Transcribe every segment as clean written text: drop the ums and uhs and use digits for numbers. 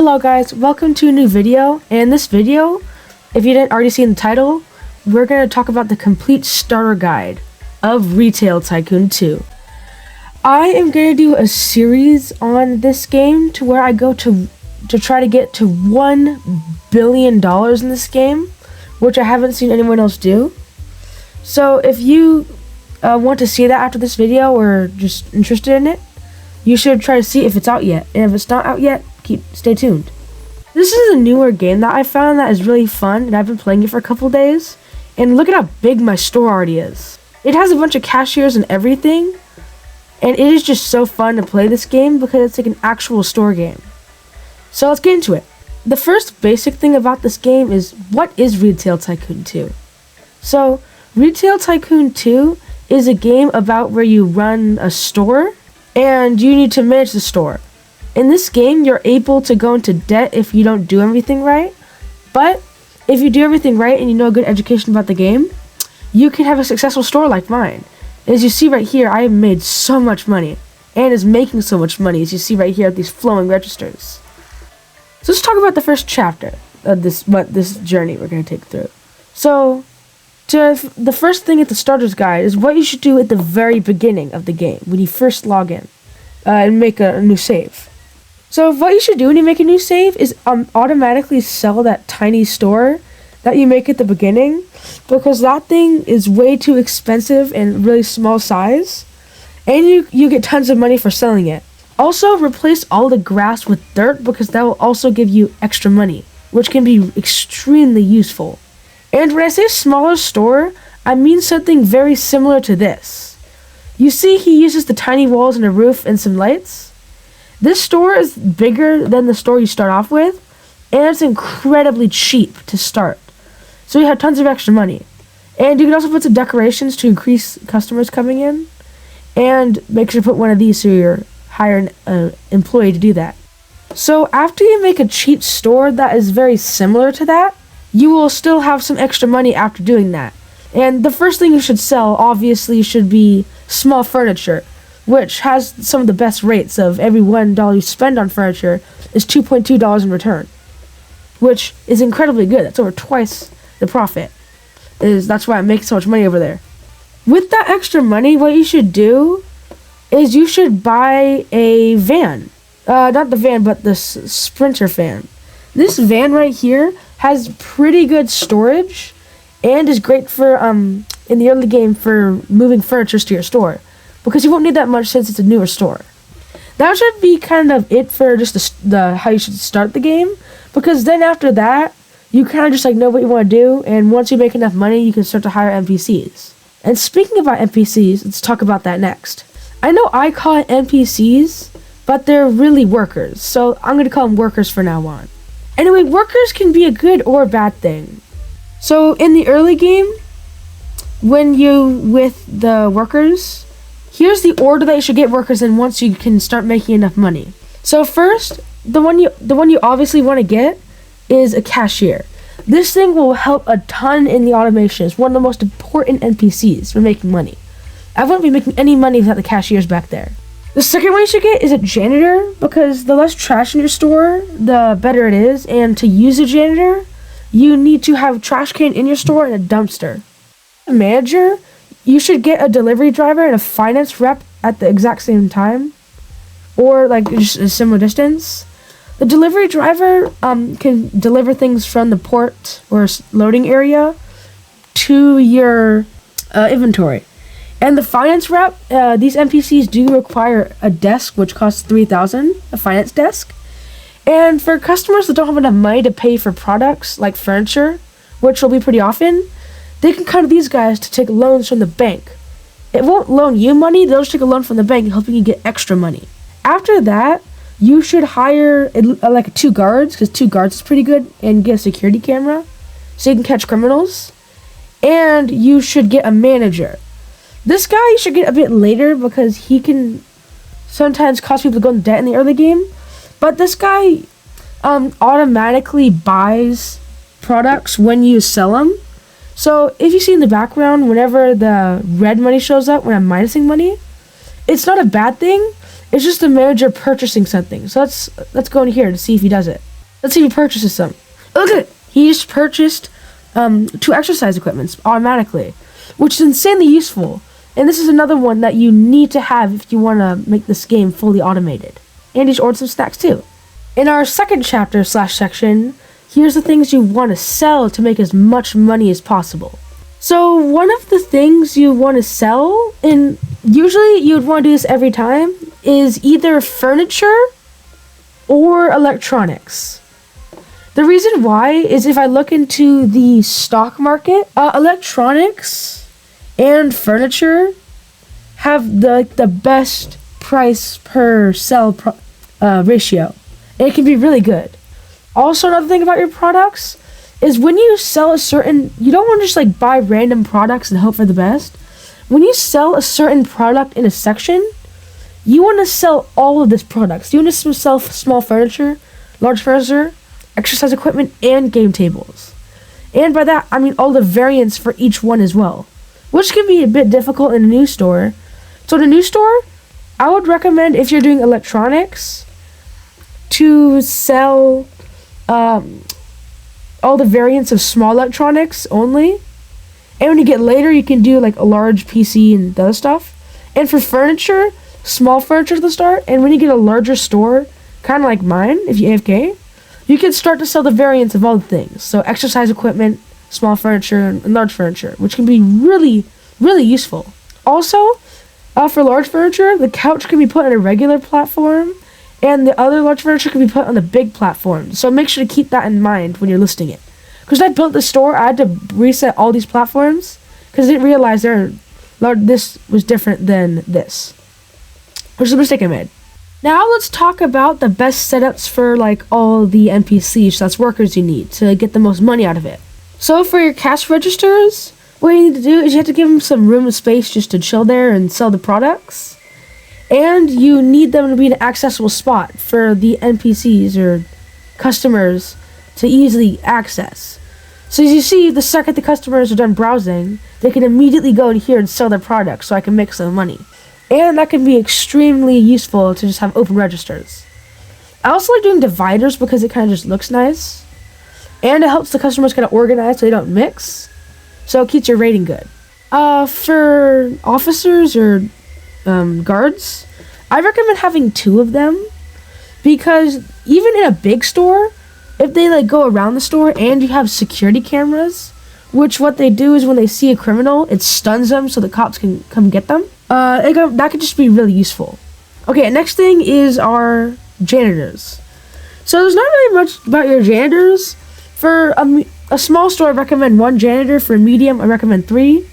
Hello guys, welcome to a new video. And in this video, if you didn't already see in the title, we're going to talk about the complete starter guide of Retail Tycoon 2. I am going to do a series on this game to where I go to try to get to $1 billion in this game, which I haven't seen anyone else do. So if you want to see that after this video or just interested in it, you should try to see if it's out yet. And if it's not out yet, stay tuned. This is a newer game that I found that is really fun, and I've been playing it for a couple days. And look at how big my store already is. It has a bunch of cashiers and everything, and it is just so fun to play this game because it's like an actual store game. So let's get into it. The first basic thing about this game is, what is Retail Tycoon 2? So Retail Tycoon 2 is a game about where you run a store and you need to manage the store. In this game, you're able to go into debt if you don't do everything right, but if you do everything right and you know a good education about the game, you can have a successful store like mine. As you see right here, I have made so much money, and is making so much money, as you see right here at these flowing registers. So let's talk about the first chapter of this journey we're going to take through. So, the first thing at the starter's guide is what you should do at the very beginning of the game, when you first log in and make a new save. So what you should do when you make a new save is automatically sell that tiny store that you make at the beginning, because that thing is way too expensive and really small size, and you get tons of money for selling it. Also, replace all the grass with dirt, because that will also give you extra money, which can be extremely useful. And when I say smaller store, I mean something very similar to this. You see he uses the tiny walls and a roof and some lights? This store is bigger than the store you start off with, and it's incredibly cheap to start. So you have tons of extra money. And you can also put some decorations to increase customers coming in, and make sure to put one of these so you're hiring an employee to do that. So after you make a cheap store that is very similar to that, you will still have some extra money after doing that. And the first thing you should sell, obviously, should be small furniture, which has some of the best rates. Of every $1 you spend on furniture is $2.2 in return, which is incredibly good. That's over twice the profit. That's why I make so much money over there. With that extra money, what you should do is you should buy a van. Not the van, but the Sprinter van. This van right here has pretty good storage and is great for in the early game for moving furniture to your store, because you won't need that much since it's a newer store. That should be kind of it for just the how you should start the game, because then after that, you kind of just like know what you want to do, and once you make enough money, you can start to hire NPCs. And speaking about NPCs, let's talk about that next. I know I call it NPCs, but they're really workers, so I'm going to call them workers for now on. Anyway, workers can be a good or a bad thing. So in the early game, when you with the workers, here's the order that you should get workers in once you can start making enough money. So first, the one you obviously want to get is a cashier. This thing will help a ton in the automation. It's one of the most important NPCs for making money. I wouldn't be making any money without the cashiers back there. The second one you should get is a janitor, because the less trash in your store, the better it is. And to use a janitor, you need to have a trash can in your store and a dumpster. A manager, you should get a delivery driver and a finance rep at the exact same time, or like just a similar distance. The delivery driver can deliver things from the port or loading area to your inventory. And the finance rep, these NPCs do require a desk, which costs $3,000, a finance desk. And for customers that don't have enough money to pay for products like furniture, which will be pretty often, they can come to these guys to take loans from the bank. It won't loan you money, they'll just take a loan from the bank, helping you get extra money. After that, you should hire like 2 guards, because 2 guards is pretty good, and get a security camera so you can catch criminals. And you should get a manager. This guy you should get a bit later, because he can sometimes cause people to go into debt in the early game. But this guy automatically buys products when you sell them. So if you see in the background, whenever the red money shows up when I'm minusing money, it's not a bad thing. It's just the manager purchasing something. So let's go in here to see if he does it. Let's see if he purchases some. Look at it. He just purchased 2 exercise equipments automatically, which is insanely useful. And this is another one that you need to have if you want to make this game fully automated. And he's ordered some snacks too. In our second chapter / section, here's the things you want to sell to make as much money as possible. So one of the things you want to sell, and usually you would want to do this every time, is either furniture or electronics. The reason why is if I look into the stock market, electronics and furniture have the best price per sell ratio. And it can be really good. Also, another thing about your products is when you sell you don't want to just like buy random products and hope for the best. When you sell a certain product in a section, you want to sell all of these products. You want to sell small furniture, large furniture, exercise equipment, and game tables. And by that, I mean all the variants for each one as well, which can be a bit difficult in a new store. So in a new store, I would recommend, if you're doing electronics, to sell all the variants of small electronics only. And when you get later, you can do like a large PC and the other stuff. And for furniture, small furniture to the start. And when you get a larger store, kind of like mine, if you AFK, you can start to sell the variants of all the things. So exercise equipment, small furniture, and large furniture, which can be really, really useful. Also, for large furniture, the couch can be put on a regular platform, and the other large furniture can be put on the big platform. So make sure to keep that in mind when you're listing it. Because when I built the store, I had to reset all these platforms because I didn't realize this was different than this, which is a mistake I made. Now let's talk about the best setups for like all the NPCs, so that's workers you need to get the most money out of it. So for your cash registers, what you need to do is you have to give them some room and space just to chill there and sell the products. And you need them to be an accessible spot for the NPCs or customers to easily access. So as you see, the second the customers are done browsing, they can immediately go in here and sell their products so I can make some money. And that can be extremely useful to just have open registers. I also like doing dividers because it kind of just looks nice. And it helps the customers kind of organize so they don't mix. So it keeps your rating good. For officers or guards, I recommend having 2 of them, because even in a big store, if they like go around the store and you have security cameras, which what they do is when they see a criminal, it stuns them so the cops can come get them. That could just be really useful. Okay, next thing is our janitors. So there's not really much about your janitors. For a small store, I recommend 1 janitor. For a medium, I recommend 3.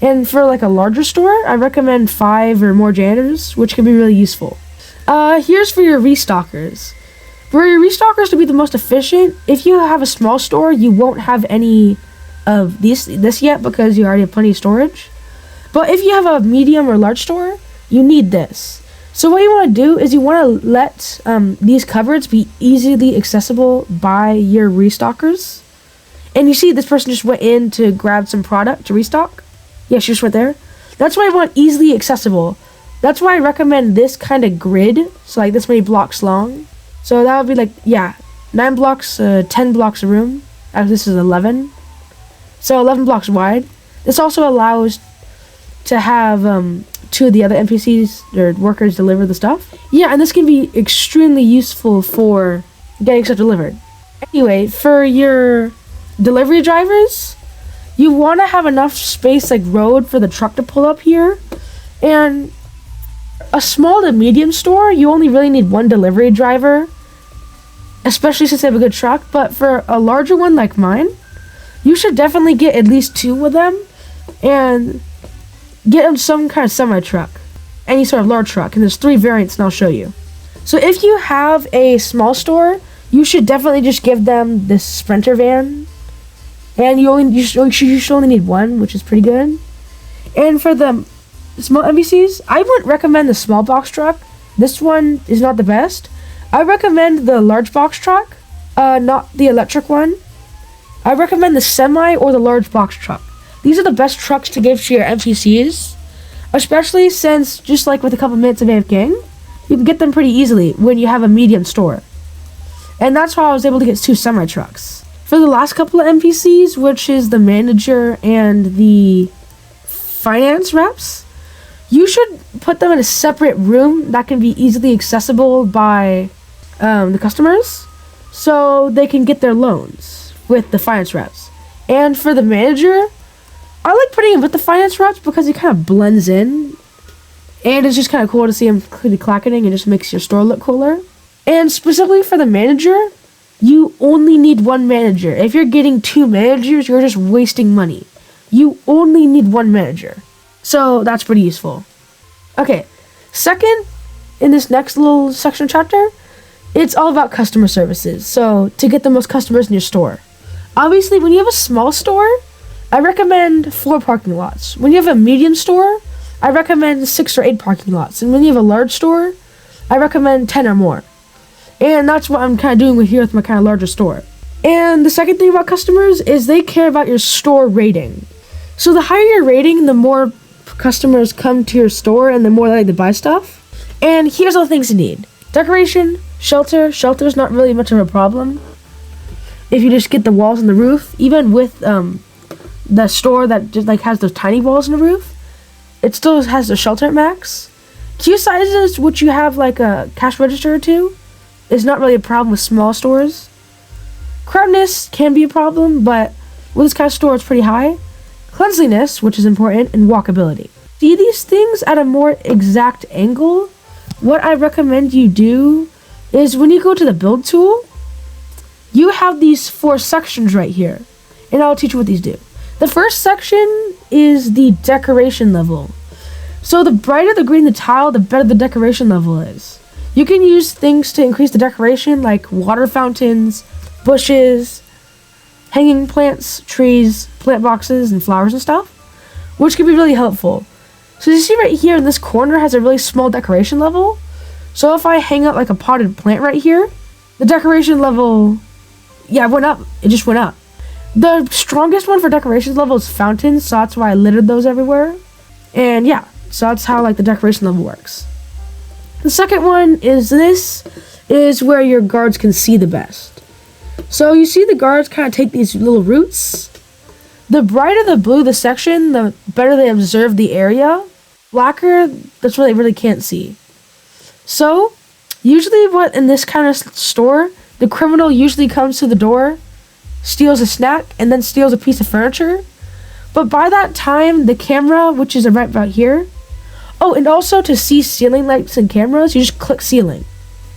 And for like a larger store, I recommend 5 or more janitors, which can be really useful. Here's for your restockers. For your restockers to be the most efficient, if you have a small store, you won't have any of this yet because you already have plenty of storage. But if you have a medium or large store, you need this. So what you want to do is you want to let these cupboards be easily accessible by your restockers. And you see this person just went in to grab some product to restock. Yeah, she just went there. That's why I want easily accessible. That's why I recommend this kind of grid. So like this many blocks long. So that would be like, 9 blocks, 10 blocks a room. This is 11. So 11 blocks wide. This also allows to have 2 of the other NPCs or workers deliver the stuff. Yeah, and this can be extremely useful for getting stuff delivered. Anyway, for your delivery drivers, you want to have enough space like road for the truck to pull up here. And a small to medium store, you only really need 1 delivery driver, especially since they have a good truck. But for a larger one like mine, you should definitely get at least 2 of them and get them some kind of semi-truck, any sort of large truck. And there's 3 variants, and I'll show you. So if you have a small store, you should definitely just give them this Sprinter van. And you should only need 1, which is pretty good. And for the small NPCs, I wouldn't recommend the small box truck. This one is not the best. I recommend the large box truck, not the electric one. I recommend the semi or the large box truck. These are the best trucks to give to your NPCs, especially since, just like with a couple minutes of AFKing, you can get them pretty easily when you have a medium store. And that's how I was able to get 2 semi trucks. For the last couple of NPCs, which is the manager and the finance reps, you should put them in a separate room that can be easily accessible by the customers, so they can get their loans with the finance reps. And for the manager, I like putting him with the finance reps because he kind of blends in, and it's just kind of cool to see him clickety-clacketing, and just makes your store look cooler. And specifically for the manager, you only need 1 manager. If you're getting 2 managers, you're just wasting money. You only need 1 manager. So that's pretty useful. Okay, second, in this next little section chapter, it's all about customer services. So to get the most customers in your store. Obviously, when you have a small store, I recommend 4 parking lots. When you have a medium store, I recommend 6 or 8 parking lots. And when you have a large store, I recommend 10 or more. And that's what I'm kind of doing here with my kind of larger store. And the second thing about customers is they care about your store rating. So the higher your rating, the more customers come to your store and the more they like to buy stuff. And here's all the things you need. Decoration, shelter. Shelter's not really much of a problem if you just get the walls and the roof. Even with the store that just like has those tiny walls in the roof, it still has the shelter at max. Queue sizes, which you have like a cash register or 2, is not really a problem with small stores. Crowdedness can be a problem, but with this kind of store, it's pretty high. Cleanliness, which is important, and walkability. See these things at a more exact angle? What I recommend you do is when you go to the build tool, you have these 4 sections right here, and I'll teach you what these do. The first section is the decoration level. So the brighter the green the tile, the better the decoration level is. You can use things to increase the decoration, like water fountains, bushes, hanging plants, trees, plant boxes, and flowers and stuff, which can be really helpful. So you see right here in this corner has a really small decoration level. So if I hang up like a potted plant right here, the decoration level, went up. It just went up. The strongest one for decoration level is fountains, so that's why I littered those everywhere. And so that's how like the decoration level works. The second one is where your guards can see the best. So you see the guards kind of take these little routes. The brighter the blue the section, the better they observe the area. Blacker, that's what they really can't see. So usually in this kind of store, the criminal usually comes to the door, steals a snack, and then steals a piece of furniture. But by that time, the camera, which is right about here. Oh, and also to see ceiling lights and cameras, you just click ceiling.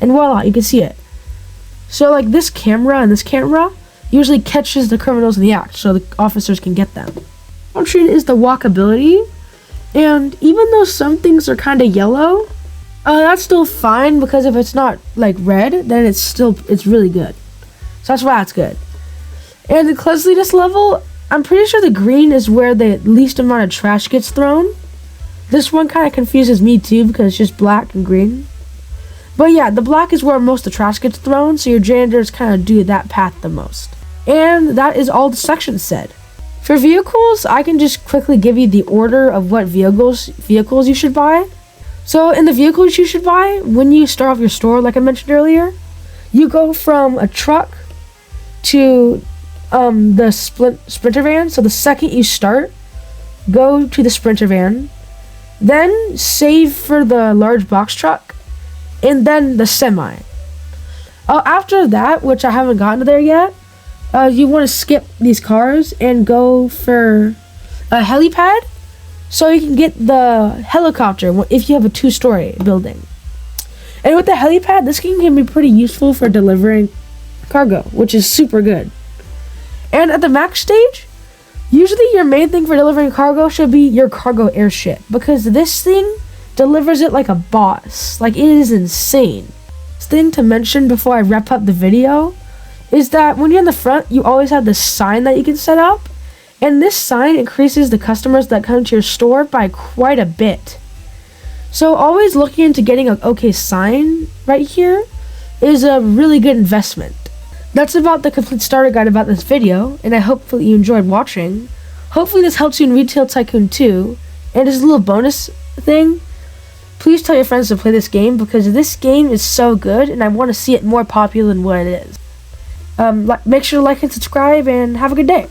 And voila, you can see it. So like this camera and this camera usually catches the criminals in the act, so the officers can get them. Option is the walkability. And even though some things are kind of yellow, that's still fine, because if it's not like red, then it's really good. So that's why it's good. And the cleanliness level, I'm pretty sure the green is where the least amount of trash gets thrown. This one kind of confuses me too, because it's just black and green. But the black is where most of the trash gets thrown, so your janitors kind of do that path the most. And that is all the sections said. For vehicles, I can just quickly give you the order of what vehicles you should buy. So in the vehicles you should buy, when you start off your store, like I mentioned earlier, you go from a truck to the sprinter van. So the second you start, go to the sprinter van, then save for the large box truck, and then the semi. After that, which I haven't gotten to there yet, you want to skip these cars and go for a helipad, so you can get the helicopter if you have a 2-story building. And with the helipad, this can be pretty useful for delivering cargo, which is super good. And at the max stage, usually your main thing for delivering cargo should be your cargo airship, because this thing delivers it like a boss. Like, it is insane. Thing to mention before I wrap up the video is that when you're in the front, you always have this sign that you can set up, and this sign increases the customers that come to your store by quite a bit. So always looking into getting an okay sign right here is a really good investment. That's about the complete starter guide about this video, and I hope you enjoyed watching. Hopefully this helps you in Retail Tycoon 2, and as a little bonus thing, Please tell your friends to play this game because this game is so good and I want to see it more popular than what it is. Make sure to like and subscribe and have a good day.